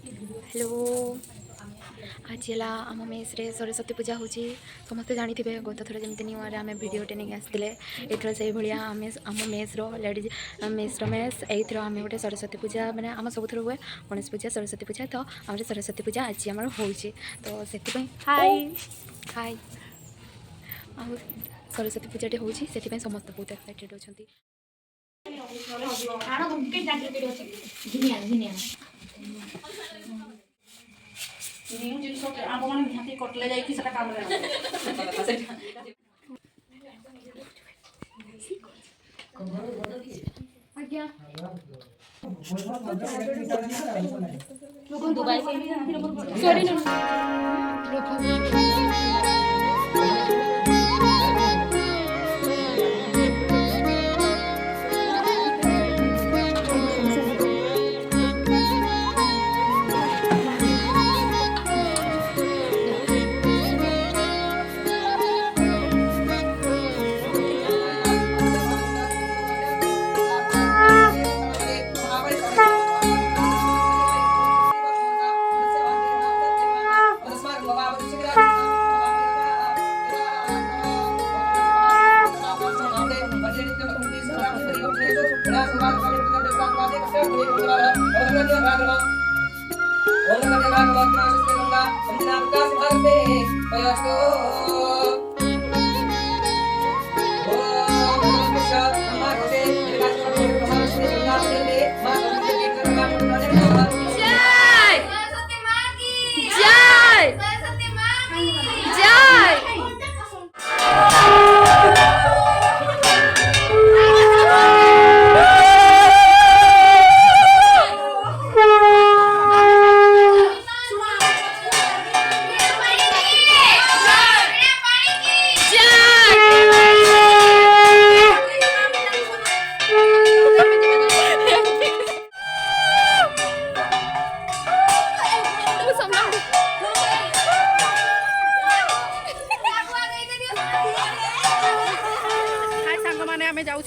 hello आज है आम मेस रे सरस्वती पूजा हो समस्ते जानी थे गत थर जमी न्यू ईयर आम भिडियोटे नहीं आसते एथर से भाया आम मेस लेडीज मेस मेस एथर आम गोटे सरस्वती पूजा मैंने आम सब हुए गणेश पूजा सरस्वती पूजा तो आम सरस्वती पूजा आज आम हो तो से हाय हाय सरस्वती पूजाटे हो समस्त बहुत एक्साइटेड अच्छा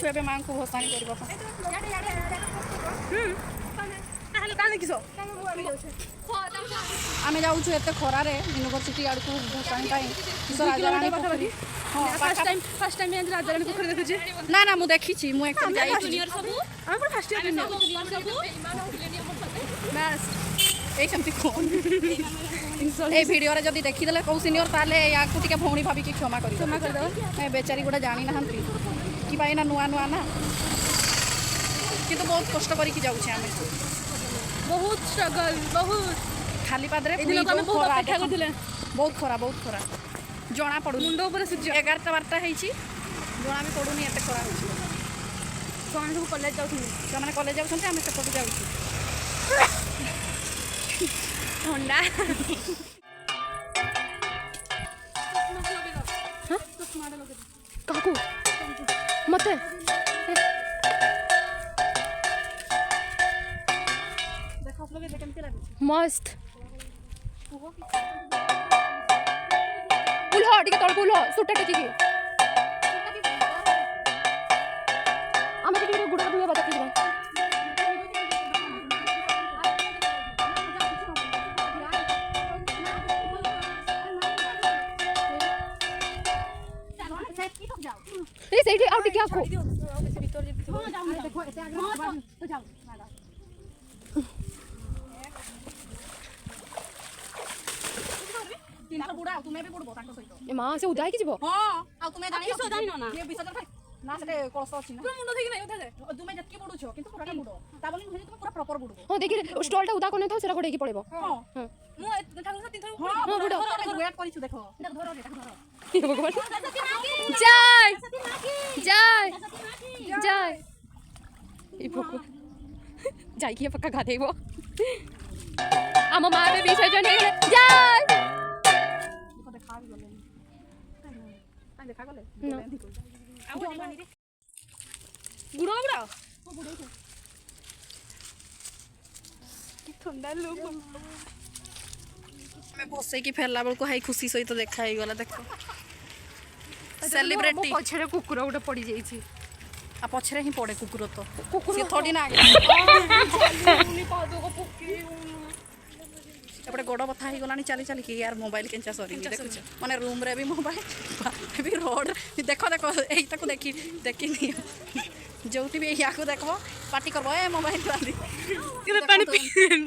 कटले माँ को भसाणी आम जाऊँ एत खरार यूनिवर्सिटी आड़ को भसाणी ना ना मुझे देखी ए वीडियो रे जदि देखीदे कौ सीनियर ताले या भौणी भाविक क्षमा कर बेचारी गोटे जानी ना कि ना नुआ नुआ ना कि बहुत कष्ट करके जाऊँ आम बहुत स्ट्रगल बहुत खाली पादरे बहुत खरा जना पड़ू मुंड उपर सूर्य 11टा 12टा जना भी पड़ूनी एत खरा सब कलेज जाने कलेज जाऊँ आम सेपट जाऊँ ठंडा काकू मत मस्त पुलह टे तल पुलह सुटा टेकिकी आम गुड़ा धुआ देखी ସେଇଠି ଆଉ ଟିକେ ଆକୁ ମା ସେ ଉଦା ହେଇକି ଯିବ ना से कलस अछि ना मुंडो देखि नै उठा दे तुमे जतके बुडुछो किंतु पुराटा बुडो ताबली नुहे तुम पूरा प्रॉपर बुडो हां देखि स्टॉल टा उदा कोने तो सेरा घोडे की पड़ेबो हां मु ठाकुर तीन थर हां बुडो वेट करिछु देखो धरो रे धरो हे भगवान जय जय जय ई भगवान जाई की पक्का गाधेबो आम मां बे बीच जन जय देखो देखा भी गले आ देखा गले बुढ़ा बुढ़ा ठंडा लोग मैं बसे की फेरला बेल को हाई खुशी सहित तो देखा ही गला देखो सेलिब्रिटी पछरे कुकुर गोटे पड़ी जाई आ पछरे ही पड़े कुकुर तो कुकुर थोड़ी ना गोड़ बथा हो गलानी चली चली कि यार मोबाइल केंचा सरी देखुछ माने रूम रे भी मोबाइल भी रोड देखो देखो एई तक देखी देखी नहीं जोटी भी या को देखो पार्टी करबो ए मोबाइल वाली के पानी पी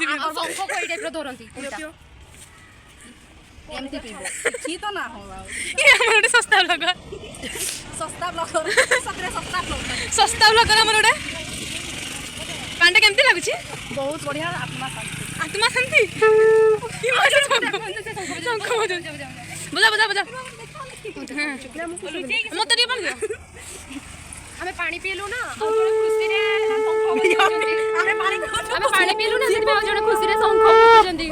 आ शंख को एई टाइप रो धरंती एमती पीबो की तो ना हो ये हमर ओटे सस्ता लगा सस्ता ब्लॉगर सतरे सस्ता ब्लॉगर सस्ता लगा हमर ओटे पांडे केमती लागुची बहुत बढ़िया आत्मा शांति आत्मा शांति की मजा शंख बजा बजा बजा मत रे बन गया हमें पानी पीलु ना खुशी रे हमें पानी पीलु ना सेति जने खुशी रे शंख बजाउछन्ती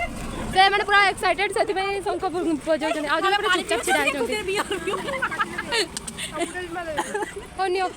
से माने पूरा एक्साइटेड सेति में शंख बजाउछन्ती आ जने पूरा चुपचाप छिड़ा आइछन्ती कोनियो